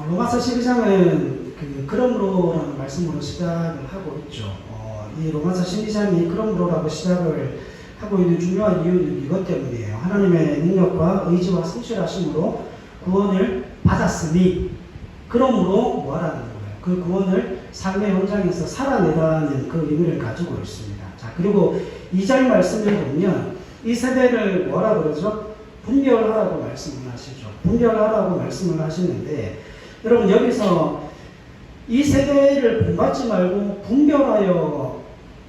로마서 12장은 그러므로라는 말씀으로 시작을 하고 있죠. 이 로마서 12장이 그러므로라고 시작을 하고 있는 중요한 이유는 이것 때문이에요. 하나님의 능력과 의지와 성실하심으로 구원을 받았으니 그러므로 뭐하라는 거예요? 그 구원을 삶의 현장에서 살아내라는 그 의미를 가지고 있습니다. 자, 그리고 2절 말씀을 보면 이 세대를 뭐라 그러죠? 분별하라고 말씀을 하시죠. 분별하라고 말씀을 하시는데, 여러분 여기서 이 세대를 본받지 말고 분별하여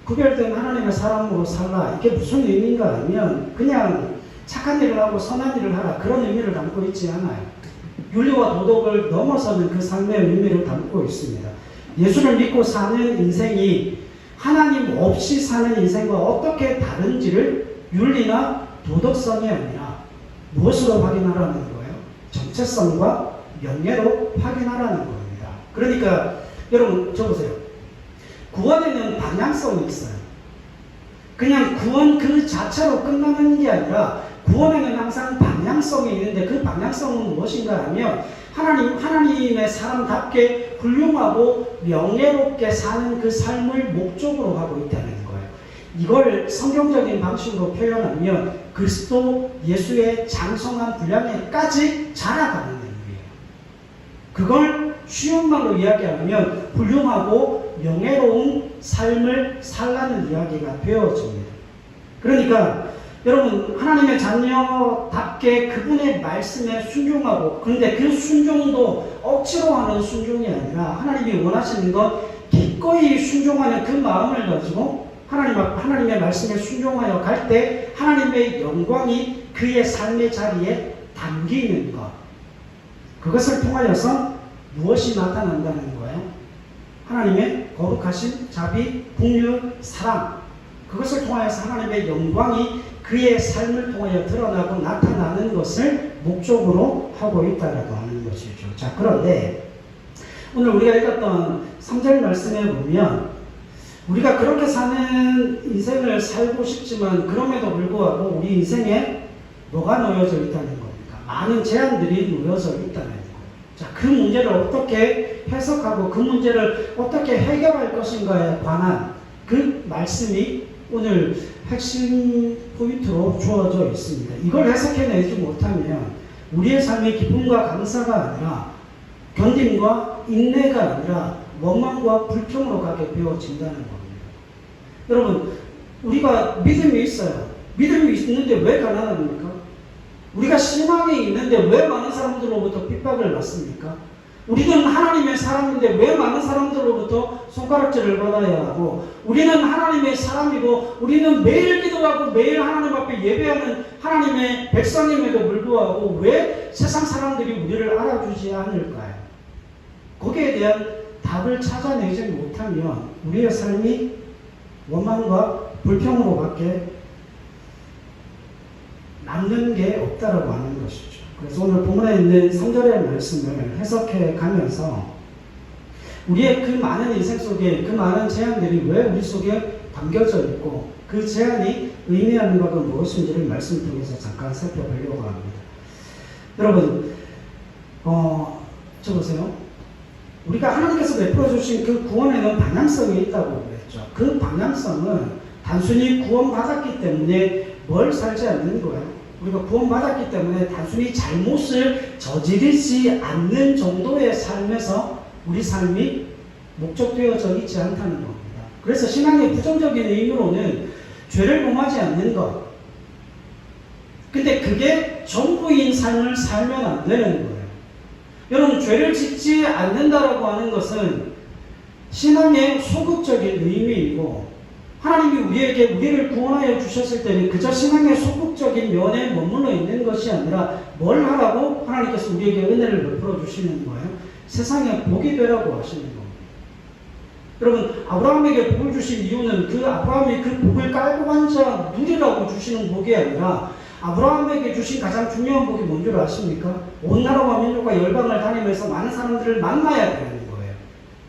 구별된 하나님의 사람으로 살라, 이게 무슨 의미인가 하면 그냥 착한 일을 하고 선한 일을 하라, 그런 의미를 담고 있지 않아요. 윤리와 도덕을 넘어서는 그 삶의 의미를 담고 있습니다. 예수를 믿고 사는 인생이 하나님 없이 사는 인생과 어떻게 다른지를 윤리나 도덕성이 아니라 무엇으로 확인하라는 거예요? 정체성과 명예로 확인하라는 겁니다. 그러니까 여러분 저 보세요. 구원에는 방향성이 있어요. 그냥 구원 그 자체로 끝나는 게 아니라 구원에는 항상 방향성이 있는데, 그 방향성은 무엇인가 하면 하나님의 사람답게 훌륭하고 명예롭게 사는 그 삶을 목적으로 하고 있다는 거예요. 이걸 성경적인 방식으로 표현하면 그리스도 예수의 장성한 분량에까지 자라가는 의미예요. 그걸 쉬운 말로 이야기하면 훌륭하고 명예로운 삶을 살라는 이야기가 되어집니다. 그러니까 여러분 하나님의 자녀답게 그분의 말씀에 순종하고, 그런데 그 순종도 억지로 하는 순종이 아니라 하나님이 원하시는 것 기꺼이 순종하는 그 마음을 가지고 하나님의 말씀에 순종하여 갈 때 하나님의 영광이 그의 삶의 자리에 담기는 것, 그것을 통하여서 무엇이 나타난다는 거예요? 하나님의 거룩하신 자비, 긍휼, 사랑, 그것을 통하여서 하나님의 영광이 그의 삶을 통하여 드러나고 나타나는 것을 목적으로 하고 있다라고 하는 것이죠. 자, 그런데 오늘 우리가 읽었던 3절 말씀에 보면 우리가 그렇게 사는 인생을 살고 싶지만 그럼에도 불구하고 우리 인생에 뭐가 놓여져 있다는 겁니까? 많은 제한들이 놓여져 있다는 거예요. 자, 그 문제를 어떻게 해석하고 그 문제를 어떻게 해결할 것인가에 관한 그 말씀이 오늘 핵심 포인트로 주어져 있습니다. 이걸 해석해내지 못하면 우리의 삶의 기쁨과 감사가 아니라 견딤과 인내가 아니라 원망과 불평으로 가게 되어진다는 겁니다. 여러분, 우리가 믿음이 있어요. 믿음이 있는데 왜 가난합니까? 우리가 신앙이 있는데 왜 많은 사람들로부터 핍박을 받습니까? 우리는 하나님의 사람인데 왜 많은 사람들로부터 손가락질을 받아야 하고, 우리는 하나님의 사람이고 우리는 매일 기도하고 매일 하나님 앞에 예배하는 하나님의 백성임에도 불구하고 왜 세상 사람들이 우리를 알아주지 않을까요? 거기에 대한 답을 찾아내지 못하면 우리의 삶이 원망과 불평으로 밖에 남는 게 없다라고 하는 것이죠. 그래서 오늘 본문에 있는 3절의 말씀을 해석해 가면서 우리의 그 많은 인생 속에 그 많은 제한들이 왜 우리 속에 담겨져 있고 그 제한이 의미하는 것은 무엇인지를 말씀 통해서 잠깐 살펴보려고 합니다. 여러분, 저 보세요. 우리가 하나님께서 베풀어 주신 그 구원에는 방향성이 있다고 그랬죠. 그 방향성은 단순히 구원받았기 때문에 뭘 살지 않는 거예요. 우리가 구원받았기 때문에 단순히 잘못을 저지르지 않는 정도의 삶에서 우리 삶이 목적되어져 있지 않다는 겁니다. 그래서 신앙의 부정적인 의미로는 죄를 범하지 않는 것, 근데 그게 전부인 삶을 살면 안 되는 거예요. 여러분, 죄를 짓지 않는다라고 하는 것은 신앙의 소극적인 의미이고, 하나님이 우리를 구원하여 주셨을 때는 그저 신앙의 소극적인 면에 머물러 있는 것이 아니라 뭘 하라고 하나님께서 우리에게 은혜를 베풀어 주시는 거예요? 세상에 복이 되라고 하시는 겁니다. 여러분, 아브라함에게 복을 주신 이유는 그 아브라함이 그 복을 깔고 앉아 누리라고 주시는 복이 아니라 아브라함에게 주신 가장 중요한 복이 뭔 줄 아십니까? 온 나라와 민족과 열방을 다니면서 많은 사람들을 만나야 되는 거예요.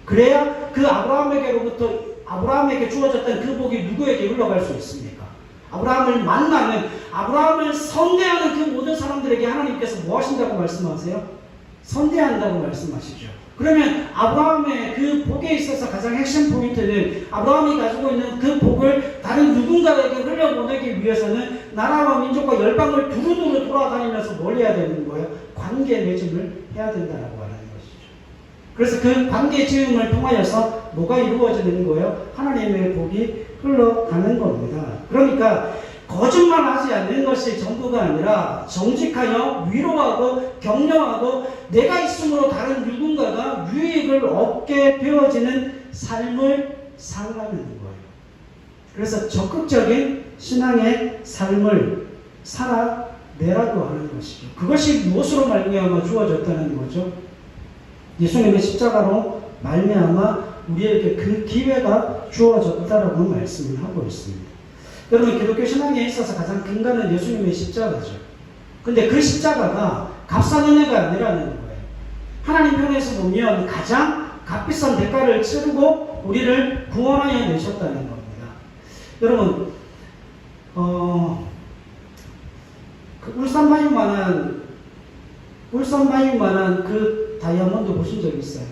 그래야 그 아브라함에게 주어졌던 그 복이 누구에게 흘러갈 수 있습니까? 아브라함을 만나는, 아브라함을 선대하는 그 모든 사람들에게 하나님께서 뭐 하신다고 말씀하세요? 선대한다고 말씀하시죠. 그러면 아브라함의 그 복에 있어서 가장 핵심 포인트는 아브라함이 가지고 있는 그 복을 다른 누군가에게 흘려보내기 위해서는 나라와 민족과 열방을 두루두루 돌아다니면서 뭘 해야 되는 거예요? 관계 맺음을 해야 된다라고 하는 것이죠. 그래서 그 관계 지음을 통하여서 뭐가 이루어지는 거예요? 하나님의 복이 흘러가는 겁니다. 그러니까 거짓말하지 않는 것이 전부가 아니라 정직하여 위로하고 격려하고 내가 있음으로 다른 누군가가 유익을 얻게 되어지는 삶을 살아가는 거예요. 그래서 적극적인 신앙의 삶을 살아내라고 하는 것이죠. 그것이 무엇으로 말미암아 주어졌다는 거죠? 예수님의 십자가로 말미암아 우리에게 그 기회가 주어졌다라고 말씀을 하고 있습니다. 여러분, 기독교 신앙에 있어서 가장 근간은 예수님의 십자가죠. 근데 그 십자가가 값싼 은혜가 아니라는 거예요. 하나님 편에서 보면 가장 값비싼 대가를 치르고 우리를 구원하여 내셨다는 겁니다. 여러분, 그 울산바위만한 그 다이아몬드 보신 적 있어요?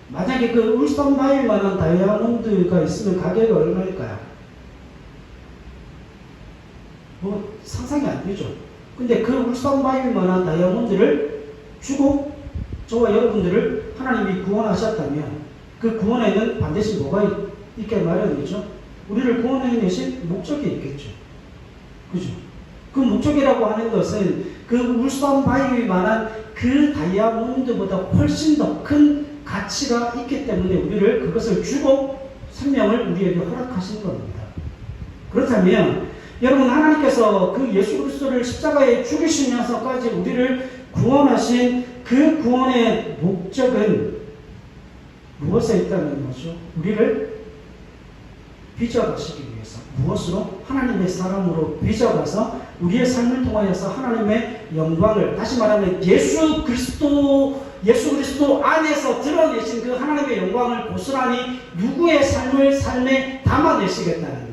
만약에 그 울산바위만한 다이아몬드가 있으면 가격이 얼마일까요? 뭐 상상이 안 되죠. 근데 그 울산바위만한 다이아몬드를 주고 저와 여러분들을 하나님이 구원하셨다면 그 구원에는 반드시 뭐가 있게 마련이죠? 우리를 구원해 내신 목적이 있겠죠. 그죠? 그 목적이라고 하는 것은 그 울산바위만한 그 다이아몬드보다 훨씬 더 큰 가치가 있기 때문에 우리를 그것을 주고 생명을 우리에게 허락하신 겁니다. 그렇다면 여러분, 하나님께서 그 예수 그리스도를 십자가에 죽이시면서까지 우리를 구원하신 그 구원의 목적은 무엇에 있다는 거죠? 우리를 빚어가시기 위해서. 무엇으로? 하나님의 사람으로 빚어가서 우리의 삶을 통하여서 하나님의 영광을, 다시 말하면 예수 그리스도 안에서 드러내신 그 하나님의 영광을 고스란히 누구의 삶에 담아내시겠다는 거예요.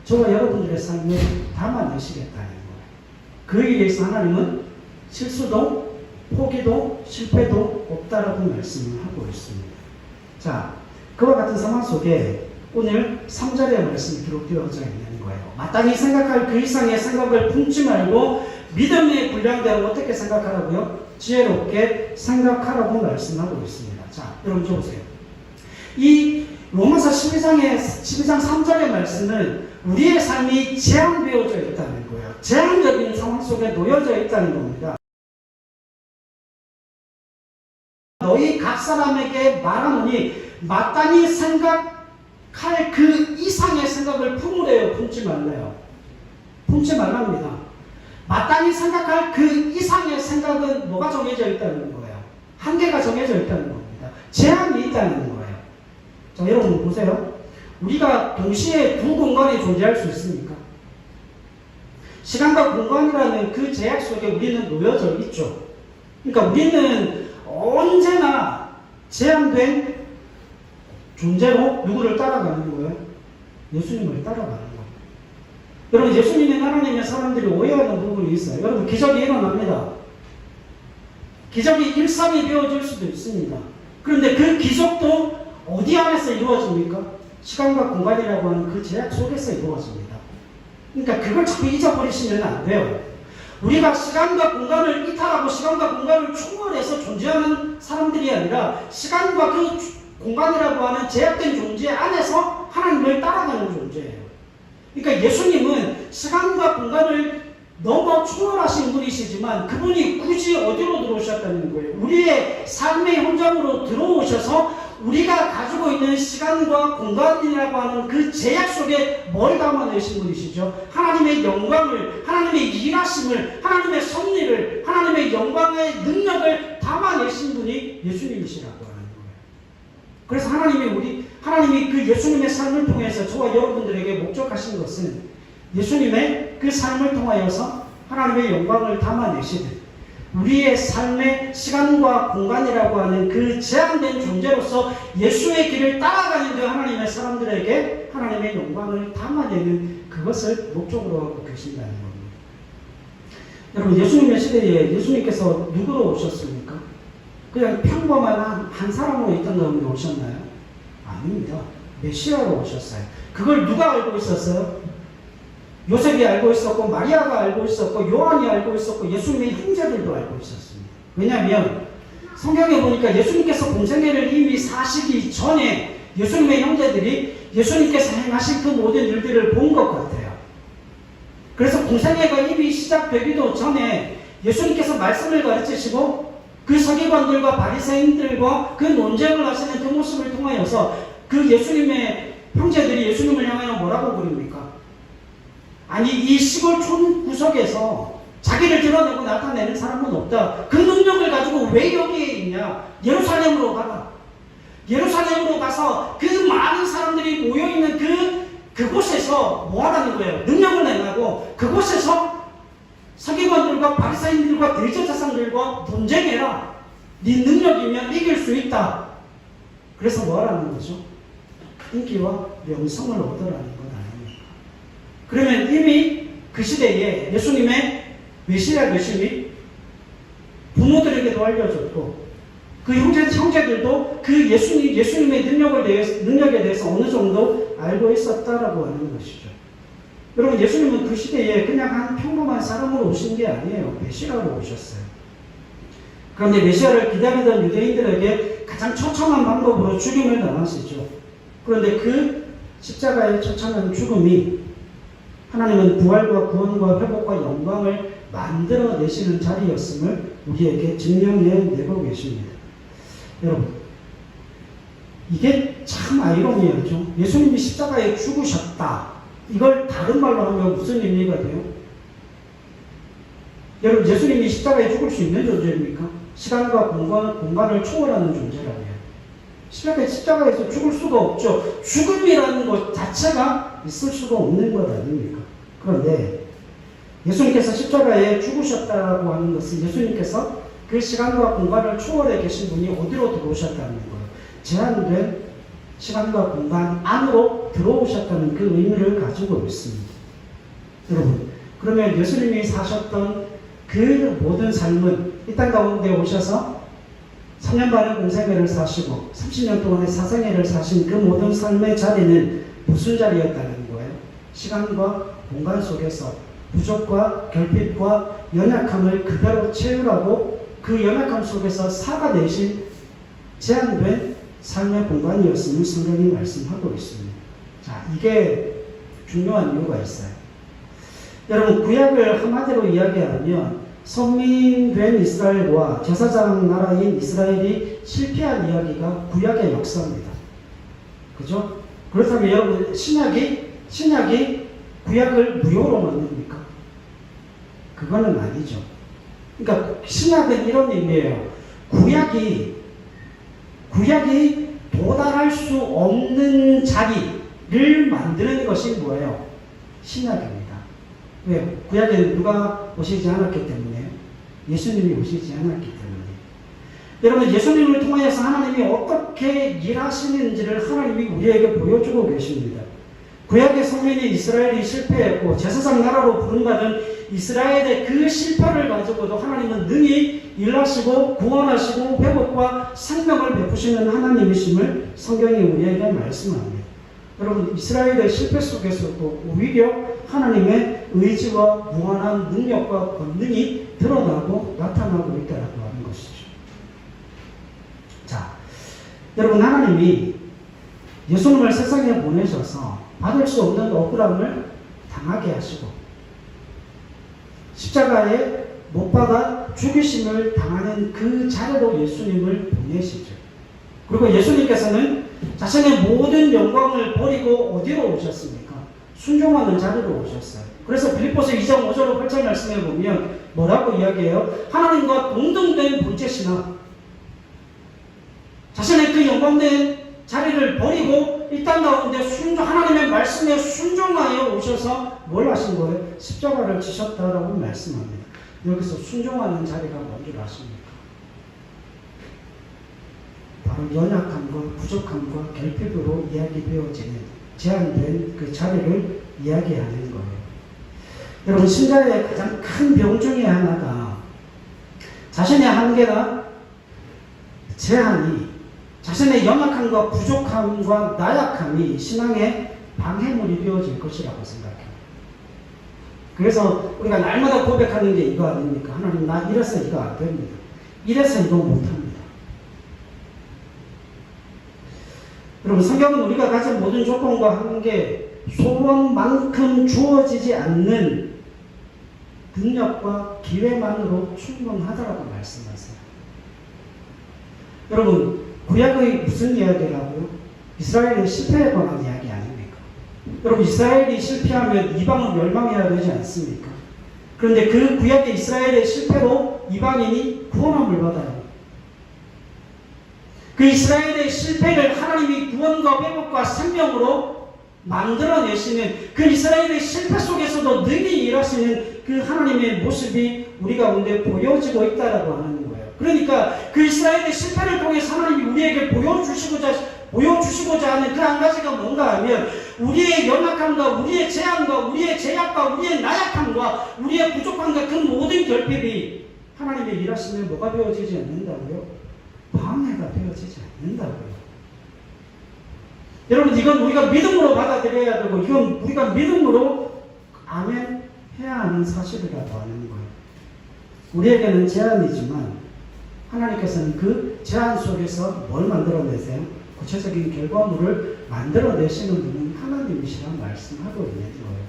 저와 여러분들의 삶에 담아내시겠다는 거예요. 그 일에 있어 하나님은 실수도 포기도 실패도 없다라고 말씀을 하고 있습니다. 자, 그와 같은 상황 속에 오늘 3절의 말씀이 기록되어져 있는 거예요. 마땅히 생각할 그 이상의 생각을 품지 말고 믿음의 분량대로 어떻게 생각하라고요? 지혜롭게 생각하라고 말씀하고 있습니다. 자, 여러분 줘보세요. 이 로마서 12장 3절의 말씀은 우리의 삶이 제한되어져 있다는 거예요. 제한적인 상황 속에 놓여져 있다는 겁니다. 너희 각 사람에게 말하노니 마땅히 생각할 그 이상의 생각을 품으래요, 품지 말래요? 품지 말랍니다. 마땅히 생각할 그 이상의 생각은 뭐가 정해져 있다는 거예요? 한계가 정해져 있다는 겁니다. 제한이 있다는 거예요. 자, 여러분 보세요. 우리가 동시에 두 공간에 존재할 수 있습니까? 시간과 공간이라는 그 제약 속에 우리는 놓여져 있죠. 그러니까 우리는 언제나 제한된 존재로 누구를 따라가는 거예요? 예수님을 따라가는 거예요. 여러분, 예수님의 하나님의 사람들이 오해하는 부분이 있어요. 여러분, 기적이 일어납니다. 기적이 일삼이 되어질 수도 있습니다. 그런데 그 기적도 어디 안에서 이루어집니까? 시간과 공간이라고 하는 그 제약 속에서 이루어집니다. 그러니까 그걸 자꾸 잊어버리시면 안 돼요. 우리가 시간과 공간을 이탈하고 시간과 공간을 초월해서 존재하는 사람들이 아니라 시간과 그 공간이라고 하는 제약된 존재 안에서 하나님을 따라가는 존재예요. 그러니까 예수님은 시간과 공간을 넘어 초월하신 분이시지만 그분이 굳이 어디로 들어오셨다는 거예요? 우리의 삶의 현장으로 들어오셔서 우리가 가지고 있는 시간과 공간이라고 하는 그 제약 속에 뭘 담아내신 분이시죠? 하나님의 영광을, 하나님의 일하심을, 하나님의 섭리를, 하나님의 영광의 능력을 담아내신 분이 예수님이시라고 하는 거예요. 그래서 하나님이 그 예수님의 삶을 통해서 저와 여러분들에게 목적하신 것은 예수님의 그 삶을 통하여서 하나님의 영광을 담아내시듯 우리의 삶의 시간과 공간이라고 하는 그 제한된 존재로서 예수의 길을 따라가는 그 하나님의 사람들에게 하나님의 영광을 담아내는 그것을 목적으로 하고 계신다는 겁니다. 여러분, 예수님의 시대에 예수님께서 누구로 오셨습니까? 그냥 평범한 한 사람으로 있던 가운데 오셨나요? 아닙니다. 메시아로 오셨어요. 그걸 누가 알고 있었어요? 요셉이 알고 있었고, 마리아가 알고 있었고, 요한이 알고 있었고, 예수님의 형제들도 알고 있었습니다. 왜냐하면 성경에 보니까 예수님께서 공생애를 이미 사시기 전에 예수님의 형제들이 예수님께서 행하신 그 모든 일들을 본 것 같아요. 그래서 공생애가 이미 시작되기도 전에 예수님께서 말씀을 가르치시고 그 서기관들과 바리새인들과 그 논쟁을 하시는 그 모습을 통하여서 그 예수님의 형제들이 예수님을 향하여 뭐라고 부릅니까? 아니, 이 시골촌 구석에서 자기를 드러내고 나타내는 사람은 없다. 그 능력을 가지고 왜 여기에 있냐? 예루살렘으로 가라. 예루살렘으로 가서 그 많은 사람들이 모여있는 그곳에서 뭐 하라는 거예요? 능력을 행하고 그곳에서 서기관들과 바리새인들과 대제사장들과 논쟁해라. 네 능력이면 이길 수 있다. 그래서 뭐 하라는 거죠? 인기와 명성을 얻으라는 건 아닙니까? 그러면 이미 그 시대에 예수님의 메시아 되심이 부모들에게도 알려졌고 그 형제들도 그 예수님의 능력에 대해서 어느 정도 알고 있었다라고 하는 것이죠. 여러분, 예수님은 그 시대에 그냥 한 평범한 사람으로 오신 게 아니에요. 메시아로 오셨어요. 그런데 메시아를 기다리던 유대인들에게 가장 처참한 방법으로 죽임을 당하시죠. 그런데 그 십자가의 처참한 죽음이 하나님은 부활과 구원과 회복과 영광을 만들어내시는 자리였음을 우리에게 증명해내고 계십니다. 여러분, 이게 참 아이러니하죠. 예수님이 십자가에 죽으셨다. 이걸 다른 말로 하면 무슨 의미가 돼요? 여러분, 예수님이 십자가에 죽을 수 있는 존재입니까? 시간과 공간을 초월하는 존재라고요. 십자가에서 죽을 수가 없죠. 죽음이라는 것 자체가 있을 수가 없는 것 아닙니까? 그런데 예수님께서 십자가에 죽으셨다고 하는 것은 예수님께서 그 시간과 공간을 초월해 계신 분이 어디로 들어오셨다는 거예요. 제한된 시간과 공간 안으로 들어오셨다는 그 의미를 가지고 있습니다. 여러분, 그러면 예수님이 사셨던 그 모든 삶은 이 땅 가운데 오셔서 3년 반의 공생애를 사시고 30년 동안의 사생애를 사신 그 모든 삶의 자리는 무슨 자리였다는 거예요? 시간과 공간 속에서 부족과 결핍과 연약함을 그대로 채우라고 그 연약함 속에서 살아내신 제한된 삶의 공간이었음을 성경이 말씀하고 있습니다. 자, 이게 중요한 이유가 있어요. 여러분, 구약을 한마디로 이야기하면 선민된 이스라엘과 제사장 나라인 이스라엘이 실패한 이야기가 구약의 역사입니다. 그죠? 그렇다면 여러분, 신약이 구약을 무효로 만듭니까? 그거는 아니죠. 그러니까 신약은 이런 의미예요. 구약이 도달할 수 없는 자리를 만드는 것이 뭐예요? 신약입니다. 왜? 구약에는 누가 오시지 않았기 때문에, 예수님이 오시지 않았기 때문에. 여러분, 예수님을 통하여서 하나님이 어떻게 일하시는지를 하나님이 우리에게 보여주고 계십니다. 구약의 성민이 이스라엘이 실패했고 제사장 나라로 부름받은 이스라엘의 그 실패를 가지고도 하나님은 능히 일하시고 구원하시고 회복과 생명을 베푸시는 하나님이심을 성경이 우리에게 말씀합니다. 여러분, 이스라엘의 실패 속에서도 오히려 하나님의 의지와 무한한 능력과 권능이 드러나고 나타나고 있다고 하는 것이죠. 자, 여러분, 하나님이 예수님을 세상에 보내셔서 받을 수 없는 억울함을 당하게 하시고 십자가에 못 박아 죽이심을 당하는 그 자리로 예수님을 보내시죠. 그리고 예수님께서는 자신의 모든 영광을 버리고 어디로 오셨습니까? 순종하는 자리로 오셨어요. 그래서 빌립보서 2장 5절로 8절 말씀해 보면 뭐라고 이야기해요? 하나님과 동등된 본체시나 자신의 그 영광된 자리를 버리고 이 땅 가운데 하나님의 말씀에 순종하여 오셔서 뭘 하신 거예요? 십자가를 지셨다라고 말씀합니다. 여기서 순종하는 자리가 뭔지 아십니까? 바로 연약함과 부족함과 결핍으로 이야기되어지는 제한된 그 자리를 이야기하는 거예요. 여러분, 신자의 가장 큰 병 중에 하나가 자신의 한계나 제한이, 자신의 연약함과 부족함과 나약함이 신앙의 방해물이 되어질 것이라고 생각해요. 그래서 우리가 날마다 고백하는 게 이거 아닙니까? 하나님, 나 이래서 이거 안 됩니다. 이래서 이거 못합니다. 여러분, 성경은 우리가 가진 모든 조건과 함께 소원만큼 주어지지 않는 능력과 기회만으로 충분하다라고 말씀하세요. 여러분, 구약의 무슨 이야기라고요? 이스라엘의 실패에 관한 이야기 아닙니까? 여러분, 이스라엘이 실패하면 이방은 멸망해야 되지 않습니까? 그런데 그 구약의 이스라엘의 실패로 이방인이 구원함을 받아요. 그 이스라엘의 실패를 하나님이 구원과 회복과 생명으로 만들어내시는, 그 이스라엘의 실패 속에서도 능히 일하시는 그 하나님의 모습이 우리 가운데 보여지고 있다라고 하는 거예요. 그러니까 그 이스라엘의 실패를 통해서 하나님이 우리에게 보여주시고자 하는 그 한 가지가 뭔가 하면, 우리의 연약함과 우리의 제한과 우리의 제약과 우리의 나약함과 우리의 부족함과 그 모든 결핍이 하나님의 일하심에 뭐가 되어지지 않는다고요? 방해가 되어지지 않는다고요. 여러분, 이건 우리가 믿음으로 받아들여야 되고, 이건 우리가 믿음으로 아멘 해야 하는 사실이라고 하는 거예요. 우리에게는 제한이지만 하나님께서는 그 제한 속에서 뭘 만들어내세요? 구체적인 결과물을 만들어내시는 분은 하나님이시라는 말씀하고 있는 거예요.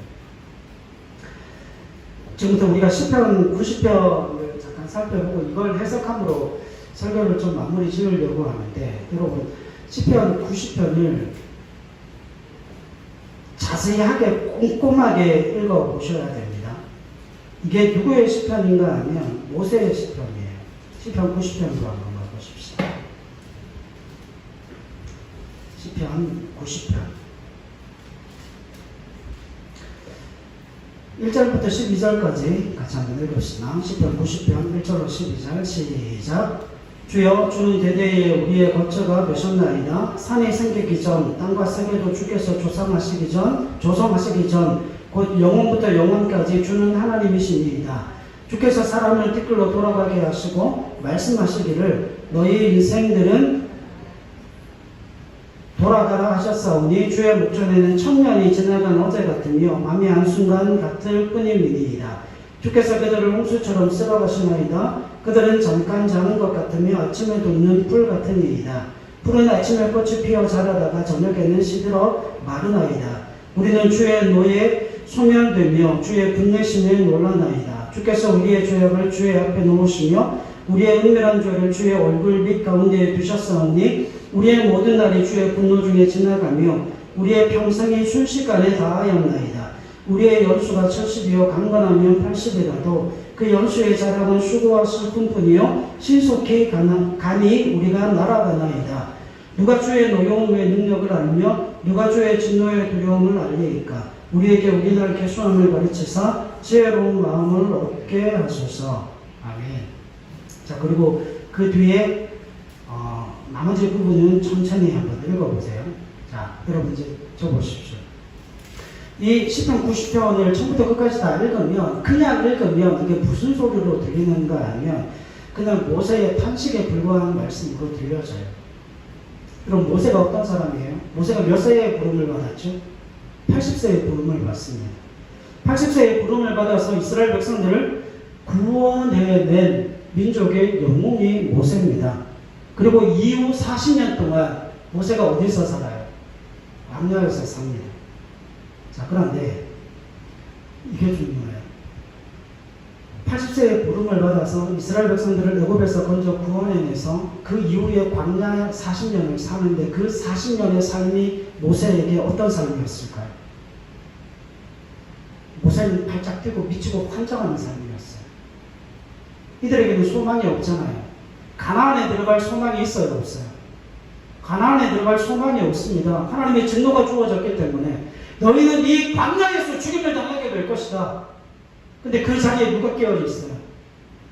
지금부터 우리가 시편 90편을 잠깐 살펴보고 이걸 해석함으로 설교를 좀 마무리 지으려고 하는데, 여러분, 시편 90편을 자세하게 꼼꼼하게 읽어보셔야 됩니다. 이게 누구의 시편인가 하면 모세의 시편이에요. 시편 90편으로 한번 가보십시다. 시편 90편 1절부터 12절까지 같이 한번 읽읍시다. 시편 90편 1절로 12절 시작. 주여, 주는 대대에 우리의 거처가 되셨나이다. 산이 생기기 전, 땅과 세계도 주께서 조성하시기 전, 곧 영원부터 영원까지 주는 하나님이시니이다. 주께서 사람을 티끌로 돌아가게 하시고 말씀하시기를 너희 인생들은 돌아가라 하셨사오니 주의 목전에는 천년이 지나간 어제 같으며 만미 한순간 같을 뿐임이니이다. 주께서 그들을 홍수처럼 쓸어가시나이다. 그들은 잠깐 자는 것 같으며 아침에 돋는 풀 같으니이다. 풀은 아침에 꽃이 피어 자라다가 저녁에는 시들어 마르나이다. 우리는 주의 노에 소멸되며 주의 분내심에 놀라나이다. 주께서 우리의 죄악을 주의 앞에 놓으시며 우리의 은밀한 죄를 주의 얼굴 빛 가운데에 두셨사오니 우리의 모든 날이 주의 분노 중에 지나가며 우리의 평생이 순식간에 다하였나이다. 우리의 연수가 70이요 강건하면 80이라도 그 연수의 자랑은 수고와 슬픔뿐이요 신속히 가니 우리가 날아가나이다. 누가 주의 노여움의 능력을 알며 누가 주의 진노의 두려움을 알리이까. 우리에게 우리날 개수함을 가르치사 지혜로운 마음을 얻게 하소서. 아멘. 자, 그리고 그 뒤에 나머지 부분은 천천히 한번 읽어보세요. 자, 여러분 이제 적어보십시오. 이 시편 90편을 처음부터 끝까지 다 읽으면, 그냥 읽으면 이게 무슨 소리로 들리는가 하면 그냥 모세의 탄식에 불과한 말씀으로 들려져요. 그럼 모세가 어떤 사람이에요? 모세가 몇 세에 부름을 받았죠? 80세의 부름을 받습니다. 80세의 부름을 받아서 이스라엘 백성들을 구원해낸 민족의 영웅이 모세입니다. 그리고 이후 40년 동안 모세가 어디서 살아요? 광야에서 삽니다. 자, 그런데 이게 중요해요. 80세의 부름을 받아서 이스라엘 백성들을 애굽에서 건져 구원해내서 그 이후에 광야 40년을 사는데, 그 40년의 삶이 모세에게 어떤 삶이었을까요? 모세는 발짝 뛰고 미치고 환장하는 삶이었어요. 이들에게는 소망이 없잖아요. 가나안에 들어갈 소망이 있어요, 없어요? 가나안에 들어갈 소망이 없습니다. 하나님의 진노가 주어졌기 때문에 너희는 이 광야에서 죽임을 당하게 될 것이다. 근데 그 자리에 누가 깨어 있어요?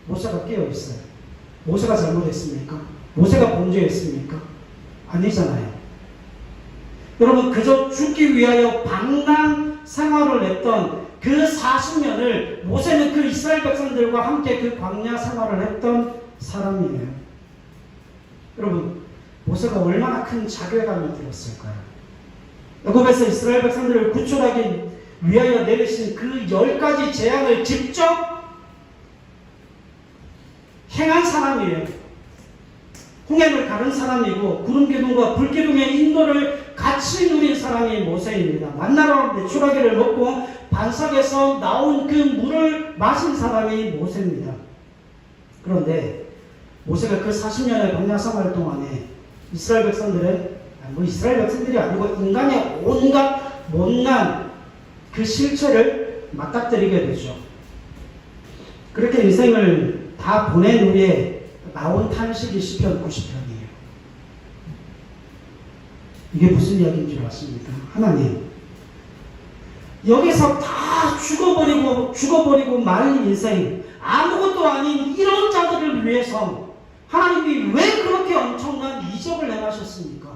모세가 깨어 있어요. 모세가 잘못했습니까? 모세가 범죄했습니까? 아니잖아요. 여러분, 그저 죽기 위하여 방랑 생활을 했던 그 40년을 모세는 그 이스라엘 백성들과 함께 그 광야 생활을 했던 사람이에요. 여러분, 모세가 얼마나 큰 자괴감이 들었을까요? 애굽에서 이스라엘 백성들을 구출하기 위하여 내리신 그 10가지 재앙을 직접 행한 사람이에요. 홍해를 가른 사람이고 구름기둥과 불기둥의 인도를 같이 누린 사람이 모세입니다. 만나러 메추라기를 먹고 반석에서 나온 그 물을 마신 사람이 모세입니다. 그런데 모세가 그 40년의 광야 생활 동안에 이스라엘 백성들이 아니고 인간의 온갖 못난 그 실체를 맞닥뜨리게 되죠. 그렇게 인생을 다 보낸 후에 나온 탄식이 시편 90편이에요. 이게 무슨 이야기인 줄 아십니까? 하나님, 여기서 다 죽어버리고 마른 인생, 아무것도 아닌 이런 자들을 위해서 하나님이 왜 그렇게 엄청난 이적을 행하셨습니까?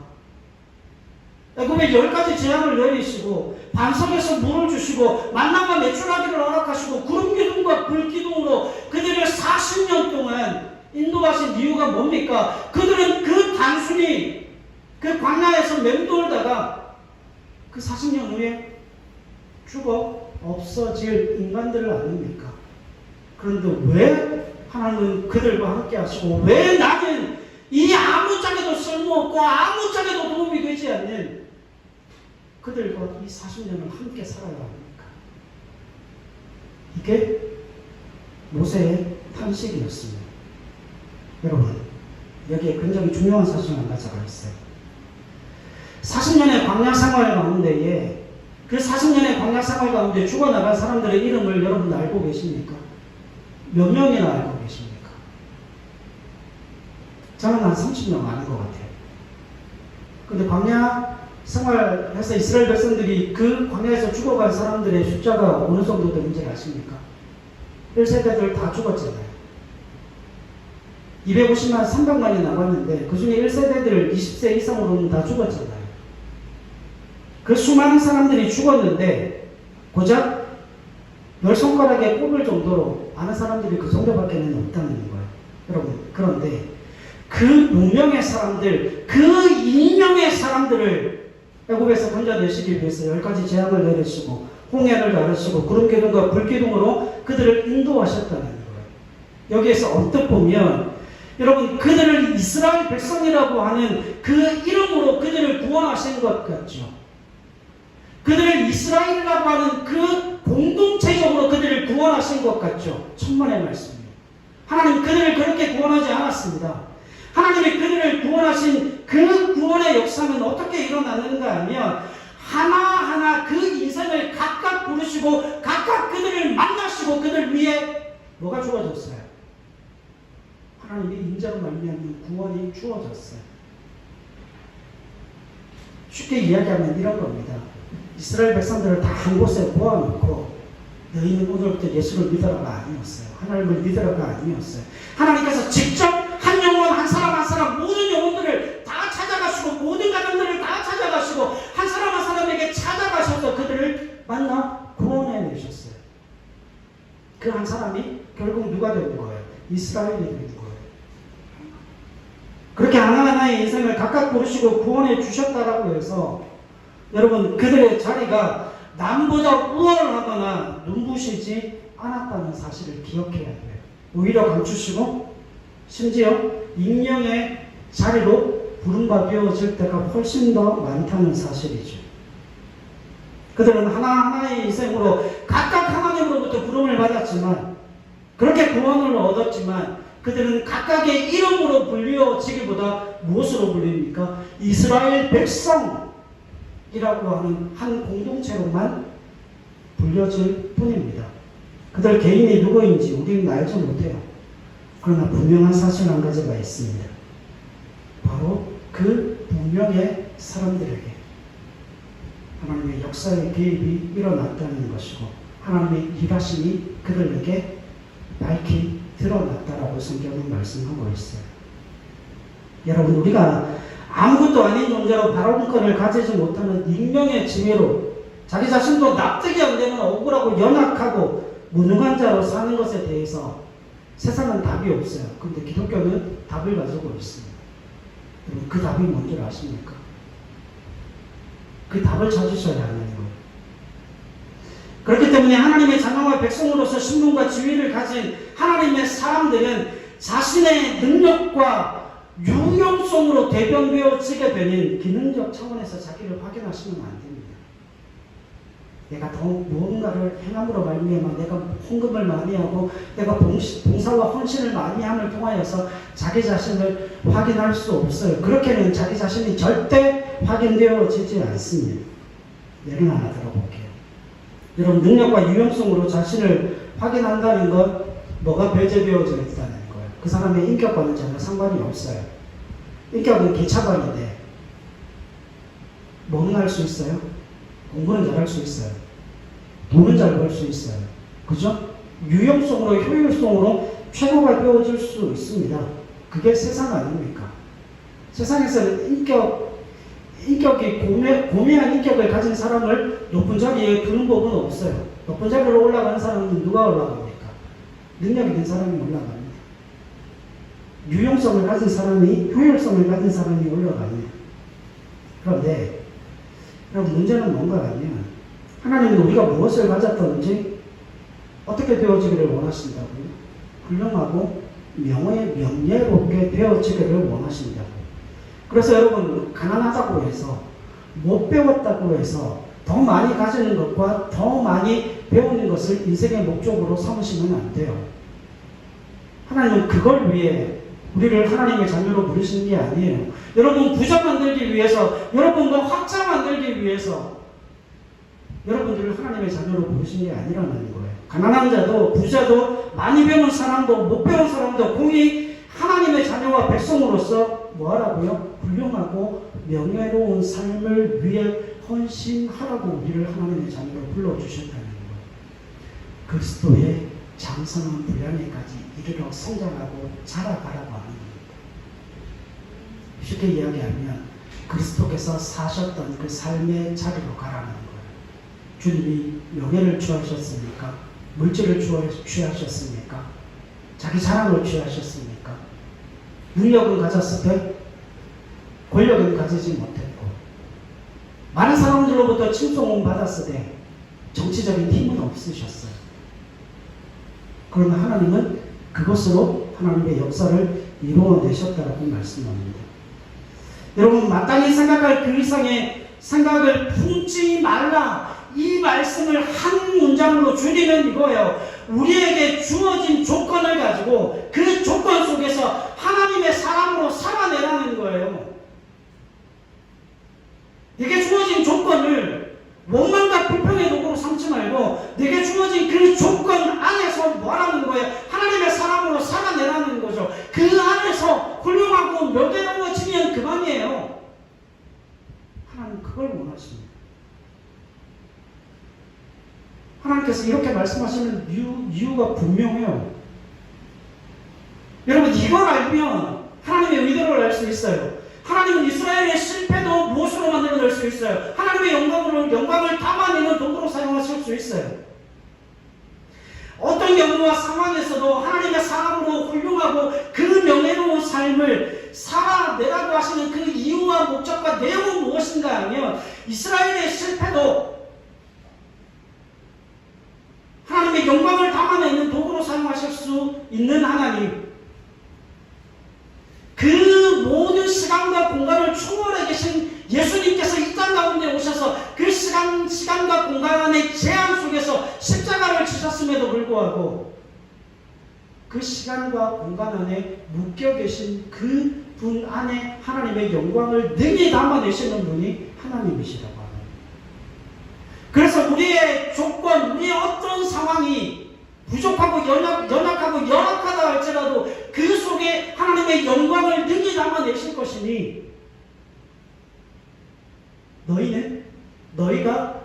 애굽에 10가지 재앙을 내리시고 반석에서 물을 주시고 만나와 메추라기를 허락하시고 구름기둥과 불기둥으로 그들을 40년 동안 인도하신 이유가 뭡니까? 그들은 그 단순히 그 광야에서 맴돌다가 그 40년 후에 죽어 없어질 인간들을 아닙니까? 그런데 왜 하나님은 그들과 함께 하시고 왜 나는 이 아무짝에도 쓸모없고 아무짝에도 도움이 되지 않는 그들과 이 40년을 함께 살아야 합니까? 이게 모세의 탄식이었습니다. 여러분, 여기에 굉장히 중요한 사실 한 가지가 있어요. 40년의 광야 생활 가운데에 그 40년의 광야 생활 가운데 죽어나간 사람들의 이름을 여러분 알고 계십니까? 몇 명이나 알고 계십니까? 저는 한 30명 아는 것 같아요. 근데 광야 생활해서 이스라엘 백성들이 그 광야에서 죽어간 사람들의 숫자가 어느 정도 되는지 아십니까? 1세대들 다 죽었잖아요. 250만 300만이 남았는데 그 중에 1세대들 20세 이상으로는 다 죽었잖아요. 그 수많은 사람들이 죽었는데 고작 10손가락에 꼽을 정도로 아는 사람들이 그 정도밖에는 없다는 거예요. 여러분, 그런데 그 운명의 사람들, 그 인명의 사람들을 애굽에서 건져내시기 위해서 10가지 재앙을 내리시고 홍해를 가르시고 구름기둥과 불기둥으로 그들을 인도하셨다는 거예요. 여기에서 언뜻 보면 여러분, 그들을 이스라엘 백성이라고 하는 그 이름으로 그들을 구원하신 것 같죠. 그들을 이스라엘이라고 하는 그 공동체적으로 그들을 구원하신 것 같죠. 천만의 말씀이에요. 하나님 그들을 그렇게 구원하지 않았습니다. 하나님이 그들을 구원하신 그 구원의 역사는 어떻게 일어났는가 하면 하나하나 그 인생을 각각 부르시고 각각 그들을 만나시고 그들 위에 뭐가 주어졌어요? 하나님의 인자로 말미암은 구원이 주어졌어요. 쉽게 이야기하면 이런 겁니다. 이스라엘 백성들을 다 한 곳에 모아놓고 너희는 오늘부터 예수를 믿어라가 아니었어요. 하나님을 믿어라가 아니었어요. 하나님께서 직접 한 영혼 한 사람 모든 영혼들을 다 찾아가시고 모든 가정들을 다 찾아가시고 한 사람에게 찾아가셔서 그들을 만나 구원해내셨어요. 그 한 사람이 결국 누가 되는 거예요? 이스라엘이 되는 거예요. 그렇게 하나하나의 인생을 각각 부르시고 구원해 주셨다라고 해서 여러분, 그들의 자리가 남보다 우월하거나 눈부시지 않았다는 사실을 기억해야 돼요. 오히려 감추시고 심지어 익명의 자리로 부름받아질 때가 훨씬 더 많다는 사실이죠. 그들은 하나하나의 인생으로 각각 하나님으로부터 부름을 받았지만 그렇게 구원을 얻었지만 그들은 각각의 이름으로 불리워지기보다 무엇으로 불립니까? 이스라엘 백성이라고 하는 한 공동체로만 불려질 뿐입니다. 그들 개인이 누구인지 우리는 알지 못해요. 그러나 분명한 사실 한 가지가 있습니다. 바로 그 분명의 사람들에게 하나님의 역사의 개입이 일어났다는 것이고 하나님의 일하심이 그들에게 밝히 드러났다라고 성경은 말씀하고 있어요. 여러분, 우리가 아무것도 아닌 존재로 발언권을 가지지 못하는 익명의 지위로 자기 자신도 납득이 안 되는 억울하고 연약하고 무능한 자로 사는 것에 대해서 세상은 답이 없어요. 그런데 기독교는 답을 가지고 있습니다. 그 답이 뭔지 아십니까? 그 답을 찾으셔야 하는 거예요. 그렇기 때문에 하나님의 자녀와 백성으로서 신분과 지위를 가진 하나님의 사람들은 자신의 능력과 유용성으로 대변되어지게 되는 기능적 차원에서 자기를 확인하시면 안 됩니다. 내가 더 무언가를 행함으로 말미암아 내가 헌금을 많이 하고 내가 봉사와 헌신을 많이 함을 통하여서 자기 자신을 확인할 수 없어요. 그렇게는 자기 자신이 절대 확인되어지지 않습니다. 예를 하나 들어볼게요. 여러분, 능력과 유용성으로 자신을 확인한다는 건 뭐가 배제되어져 있다는 거예요. 그 사람의 인격과는 전혀 상관이 없어요. 인격은 기차관인데 뭐는 할 수 있어요? 공부는 잘할 수 있어요. 돈은 잘 벌 수 있어요. 그죠? 유용성으로, 효율성으로 최고가 되어질 수 있습니다. 그게 세상 아닙니까? 세상에서는 인격이 고매한 인격을 가진 사람을 높은 자리에 두는 법은 없어요. 높은 자리로 올라가는 사람은 누가 올라갑니까? 능력 있는 사람이 올라갑니다. 유용성을 가진 사람이, 효율성을 가진 사람이 올라갑니다. 그런데 여러분, 문제는 뭔가 하면 하나님은 우리가 무엇을 가졌든지 어떻게 되어지기를 원하신다고요? 훌륭하고 명예롭게 되어지기를 원하신다고요. 그래서 여러분, 가난하다고 해서, 못 배웠다고 해서 더 많이 가지는 것과 더 많이 배우는 것을 인생의 목적으로 삼으시면 안 돼요. 하나님은 그걸 위해 우리를 하나님의 자녀로 부르시는 게 아니에요. 여러분 부자 만들기 위해서, 여러분도 학자 만들기 위해서 여러분들을 하나님의 자녀로 부르신 게 아니라는 거예요. 가난한 자도 부자도 많이 배운 사람도 못 배운 사람도 공히 하나님의 자녀와 백성으로서 뭐하라고요? 훌륭하고 명예로운 삶을 위해 헌신하라고 우리를 하나님의 자녀로 불러주셨다는 거예요. 그리스도의 장성한 분량에까지 이르러 성장하고 자라가라고 하는 겁니다. 쉽게 이야기하면 그리스도께서 사셨던 그 삶의 자리로 가라는 거예요. 주님이 명예를 취하셨습니까? 물질을 취하셨습니까? 자기 자랑을 취하셨습니까? 능력은 가졌을 때 권력은 가지지 못했고, 많은 사람들로부터 칭송을 받았을 때 정치적인 힘은 없으셨어요. 그러나 하나님은 그것으로 하나님의 역사를 이루어내셨다고 말씀합니다. 여러분, 마땅히 생각할 그 이상의 생각을 품지 말라. 이 말씀을 한 문장으로 줄이면 이거예요. 우리에게 주어진 조건을 가지고 그 조건 속에서 하나님의 사람으로 살아내라는 거예요. 내게 주어진 조건을 원망과 불평의 도구로 삼지 말고 내게 주어진 그 조건 안에서 뭐라는 거예요? 하나님의 사람으로 살아내라는 거죠. 그 안에서 훌륭하고 명예로워지면 그만이에요. 하나님 그걸 원하십니다. 하나님께서 이렇게 말씀하시는 이유가 분명해요. 여러분, 이걸 알면 하나님의 의도를 알 수 있어요. 하나님은 이스라엘의 실패도 무엇으로 만들어낼 수 있어요? 하나님의 영광을 담아내는 도구로 사용하실 수 있어요. 어떤 경우와 상황에서도 하나님의 사람으로 훌륭하고 그 명예로운 삶을 살아내라고 하시는 그 이유와 목적과 내용은 무엇인가 하면, 이스라엘의 실패도 하나님의 영광을 담아내는 도구로 사용하실 수 있는 하나님, 그 모든 시간과 공간을 초월해 계신 예수님께서 이 땅 가운데 오셔서 그 시간과 공간의 제한 속에서 십자가를 지셨음에도 불구하고 그 시간과 공간 안에 묶여 계신 그 분 안에 하나님의 영광을 능히 담아내시는 분이 하나님이시라고 합니다. 그래서 우리의 조건, 우리의 어떤 상황이 부족하고 연약하고 열악하다 할지라도 그 속에 하나님의 영광을 능히 담아내실 것이니, 너희는 너희가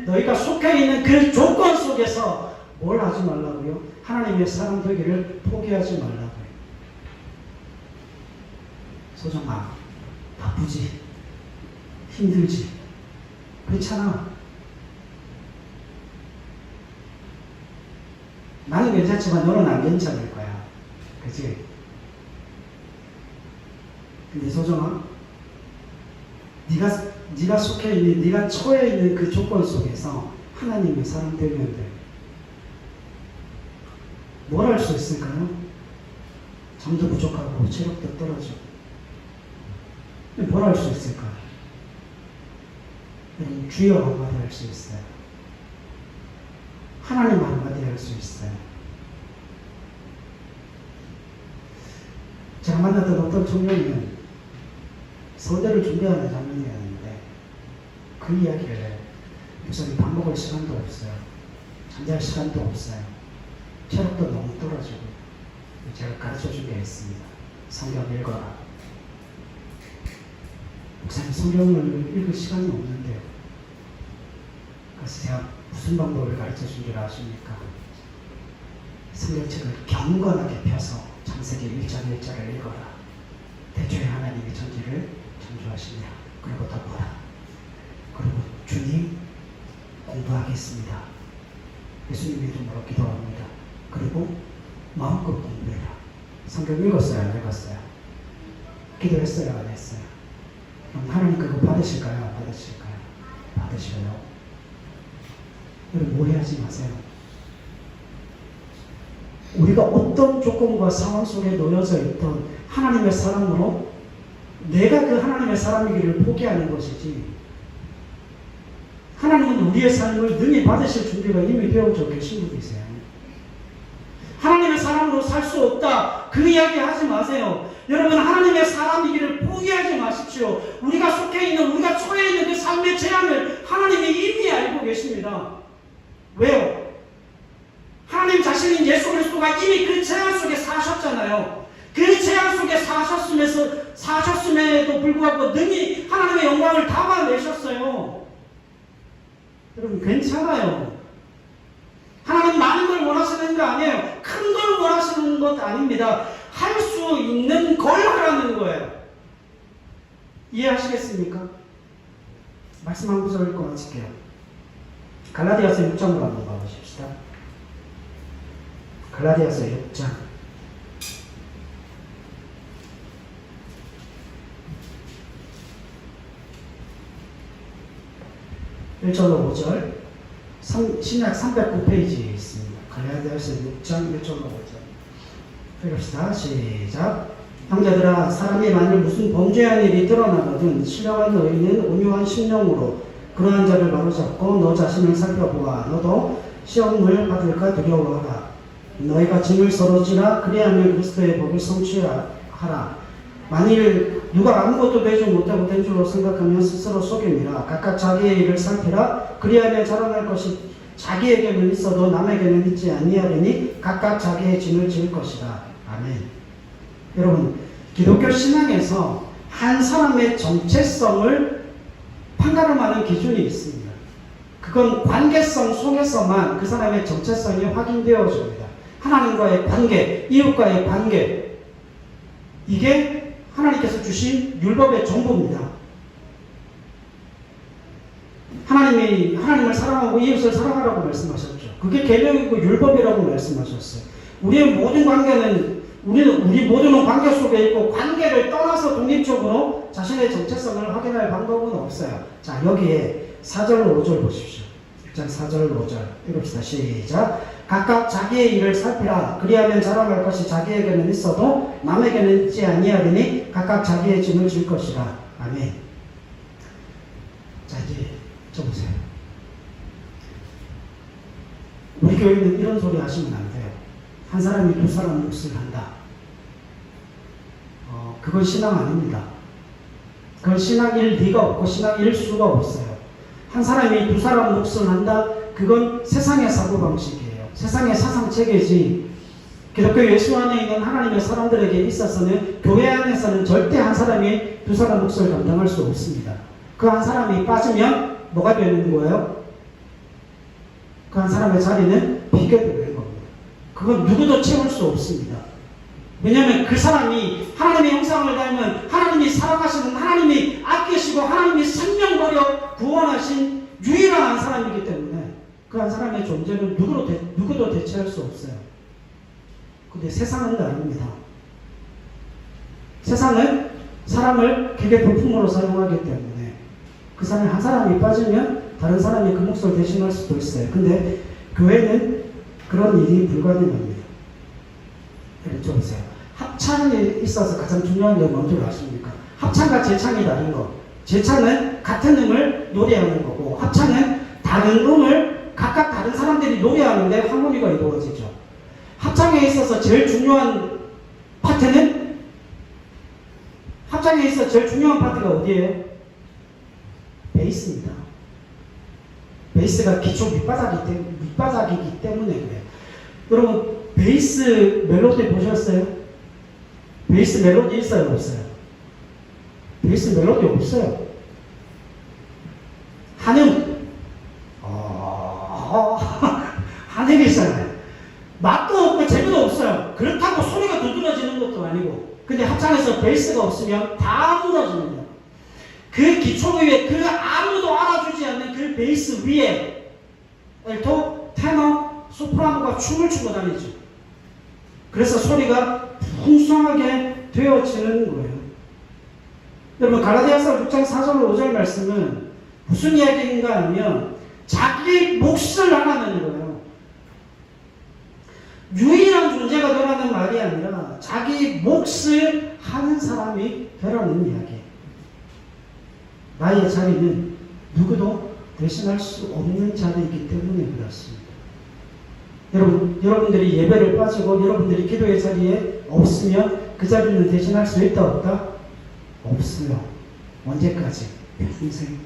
너희가 속해 있는 그 조건 속에서 뭘 하지 말라고요? 하나님의 사람 되기를 포기하지 말라고요. 소정아, 바쁘지? 힘들지? 괜찮아. 나는 괜찮지만 너는 안 괜찮을 거야. 그치? 근데 소정아, 네가 속해 있는, 네가 처해 있는 그 조건 속에서 하나님의 사람 되면 돼. 뭘 할 수 있을까요? 잠도 부족하고 체력도 떨어지고. 뭘 할 수 있을까요? 주여 한마디 할 수 있어요. 하나님 한마디 할 수 있어요. 제가 만났던 어떤 청년은 서울대를 준비하는 장면이었는데 그 이야기를 목사님 밥 먹을 시간도 없어요. 잠잘 시간도 없어요. 체력도 너무 떨어지고 제가 가르쳐준 게 있습니다. 성경 읽어라. 목사님 성경을 읽을 시간이 없는데요. 그래서 제가 무슨 방법을 가르쳐준 줄 아십니까? 성경책을 경건하게 펴서 창세기 1장 1절을 읽어라. 대초에 하나님이 천지를 창조하시냐. 그리고 더 보라. 그리고 주님 공부하겠습니다. 예수님 이름으로 기도합니다. 그리고 마음껏 공부해라. 성경 읽었어요? 안 읽었어요? 기도했어요? 안 했어요? 그럼 하나님 그거 받으실까요? 안 받으실까요? 받으셔요. 여러분 오해하지 마세요. 우리가 어떤 조건과 상황 속에 놓여져 있던 하나님의 사람으로 내가 그 하나님의 사람이기를 포기하는 것이지, 하나님은 우리의 삶을 능히 받으실 준비가 이미 되어져 계신 분이세요. 하나님의 사람으로 살 수 없다, 그 이야기 하지 마세요. 여러분, 하나님의 사람이기를 포기하지 마십시오. 우리가 속해 있는, 우리가 처해 있는 그 삶의 재앙을 하나님이 이미 알고 계십니다. 왜요? 하나님 자신인 예수 그리스도가 이미 그 재앙 속에 사셨잖아요. 그 재앙 속에 사셨음에도 불구하고 능히 하나님의 영광을 담아내셨어요. 여러분 괜찮아요. 하나님 많은 걸 원하시는 거 아니에요. 큰 걸 원하시는 것 아닙니다. 할 수 있는 걸 하라는 거예요. 이해하시겠습니까? 말씀 한 구절 읽고 마칠게요. 갈라디아서 6장으로 한번 가보십시다. 갈라디아서 6장 1절로 5절, 신약 309페이지에 있습니다. 갈라디아서 6장 1절로 5절 읽읍시다. 시작. 형제들아, 사람이 만일 무슨 범죄한 일이 드러나거든 신령한 너희는 온유한 심령으로 그러한 자를 바로잡고 너 자신을 살펴보아. 너도 시험을 받을까 두려워하라. 너희가 짐을 서로 지라. 그리하면 그리스도의 복을 성취하라. 만일 누가 아무것도 되지 못하고 된 줄로 생각하면 스스로 속임이라. 각각 자기의 일을 살피라. 그리하면 자랑할 것이 자기에게는 있어도 남에게는 있지 아니하리니 각각 자기의 짐을 질 것이다. 아멘. 여러분, 기독교 신앙에서 한 사람의 정체성을 판가름하는 기준이 있습니다. 그건 관계성 속에서만 그 사람의 정체성이 확인되어집니다. 하나님과의 관계, 이웃과의 관계, 이게 하나님께서 주신 율법의 정보입니다. 하나님이 하나님을 사랑하고 이웃을 사랑하라고 말씀하셨죠. 그게 계명이고 율법이라고 말씀하셨어요. 우리의 모든 관계는 우리 모두는 관계 속에 있고 관계를 떠나서 독립적으로 자신의 정체성을 확인할 방법은 없어요. 자, 여기에 4절로 5절 보십시오. 6장 4절 5절 읽읍시다. 시작. 각각 자기의 일을 살피라. 그리하면 자랑할 것이 자기에게는 있어도 남에게는 있지 아니하리니 각각 자기의 짐을 질 것이라. 아멘. 자, 이제 쳐보세요. 우리 교회는 이런 소리 하시면 안 돼요. 한 사람이 두 사람 몫을 한다. 그건 신앙 아닙니다. 그건 신앙일 리가 없고 신앙일 수가 없어요. 한 사람이 두 사람 몫을 한다. 그건 세상의 사고방식이에요. 세상의 사상체계지. 기독교 예수 안에 있는 하나님의 사람들에게 있어서는, 교회 안에서는 절대 한 사람이 두 사람 몫을 감당할 수 없습니다. 그 한 사람이 빠지면 뭐가 되는 거예요? 그 한 사람의 자리는 비게 되는 겁니다. 그건 누구도 채울 수 없습니다. 왜냐하면 그 사람이 하나님의 형상을 닮은, 하나님이 사랑하시는, 하나님이 아끼시고 하나님이 생명 버려 구원하신 유일한 한 사람이기 때문에 그 한 사람의 존재는 누구도 대체할 수 없어요. 근데 세상은 다릅니다. 세상은 사람을 기계 부품으로 사용하기 때문에 그 사람이 한 사람이 빠지면 다른 사람이 그 몫을 대신할 수도 있어요. 근데 교회는 그런 일이 불가능합니다. 이쪽 보세요. 합창에 있어서 가장 중요한 게 뭔지 아십니까? 합창과 재창이 다른 거. 재창은 같은 음을 노래하는 거고 합창은 다른 음을 각각 다른 사람들이 노래하는데 하모니가 이루어지죠. 합창에 있어서 제일 중요한 파트는 합창에 있어서 제일 중요한 파트가 어디예요? 베이스입니다. 베이스가 기초 밑바닥이기 때문에 그래요. 여러분 베이스 멜로디 보셨어요? 베이스 멜로디 있어요? 없어요? 베이스 멜로디 없어요. 한음 한음이 있어요. 맛도 없고 재미도 없어요. 그렇다고 소리가 두드러지는 것도 아니고. 근데 합창에서 베이스가 없으면 다 무너집니다. 그 기초 위에 그 아무도 알아주지 않는 그 베이스 위에 알토, 테너, 소프라노가 춤을 추고 다니죠. 그래서 소리가 풍성하게 되어지는 거예요. 여러분 갈라디아서 6장 4절 5절 말씀은 무슨 이야기인가 하면 자기 몫을 하라는 거예요. 유일한 존재가 되라는 말이 아니라 자기 몫을 하는 사람이 되라는 이야기예요. 나의 자리는 누구도 대신할 수 없는 자리이기 때문에 그렇습니다. 여러분들이 예배를 빠지고 여러분들이 기도의 자리에 없으면 그 자리는 대신할 수 있다 없다? 없어요. 언제까지? 평생.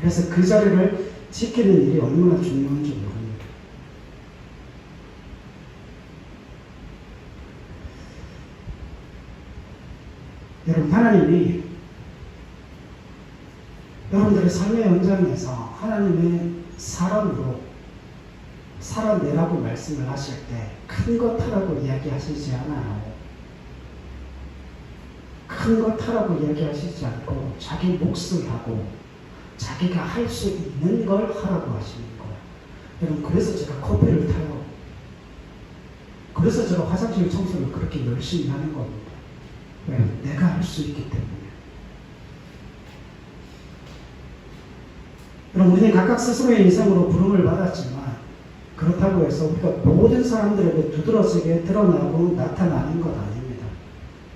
그래서 그 자리를 지키는 일이 얼마나 중요한지 모릅니다. 여러분 하나님이 여러분들의 삶의 현장에서 하나님의 사람으로 살아내라고 말씀을 하실 때 큰 것 하라고 이야기하시지 않아요. 큰 것 하라고 이야기하시지 않고 자기 몫을 하고 자기가 할 수 있는 걸 하라고 하시는 거예요. 여러분 그래서 제가 커피를 타요. 그래서 제가 화장실 청소를 그렇게 열심히 하는 겁니다. 왜? 내가 할 수 있기 때문에. 여러분 우리는 각각 스스로의 인생으로 부름을 받았지만 그렇다고 해서 우리가 모든 사람들에게 두드러지게 드러나고 나타나는 것 아닙니다.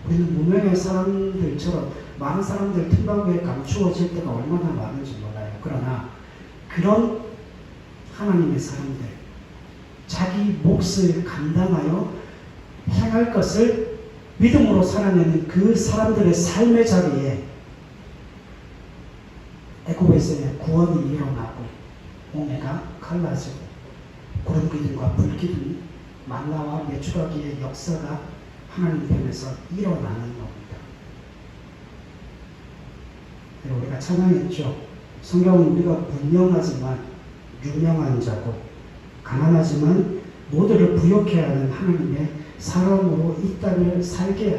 우리는 무명의 사람들처럼 많은 사람들 틈바구니에 감추어질 때가 얼마나 많은지 몰라요. 그러나 그런 하나님의 사람들, 자기 몫을 감당하여 행할 것을 믿음으로 살아내는 그 사람들의 삶의 자리에 애굽에서의 구원이 일어나고 옹해가 갈라지고 구름기둥과 불기둥, 만나와 메추라기의 역사가 하나님 편에서 일어나는 겁니다. 우리가 찬양했죠. 성경은 우리가 분명하지만 유명한 자고 가난하지만 모두를 부욕해 하는 하나님의 사람으로 이 땅을 살게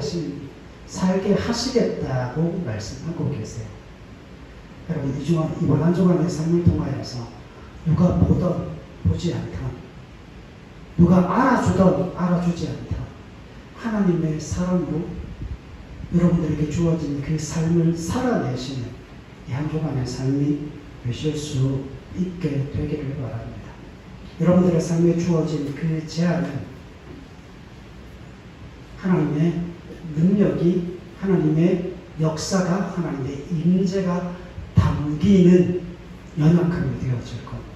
하시겠다고 말씀하고 계세요. 여러분 이번 한 주간의 삶을 통하여서 누가 보던 보지 않던, 누가 알아주던 알아주지 않던 하나님의 사람으로 여러분들에게 주어진 그 삶을 살아내시는 이 한 주간의 삶이 되실 수 있게 되기를 바랍니다. 여러분들의 삶에 주어진 그 제안은 하나님의 능력이, 하나님의 역사가, 하나님의 임재가 담기는 연약함이 되어질 겁니다.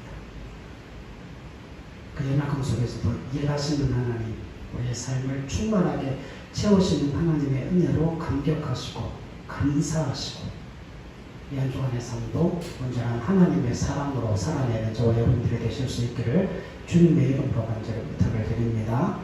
그 연약함 속에서도 일하시는 하나님, 우리의 삶을 충만하게 채우시는 하나님의 은혜로 감격하시고 감사하시고 이 한 주간의 삶도 온전한 하나님의 사랑으로 살아내는 저와 여러분들이 되실 수 있기를 주님의 이름으로 간절히 부탁을 드립니다.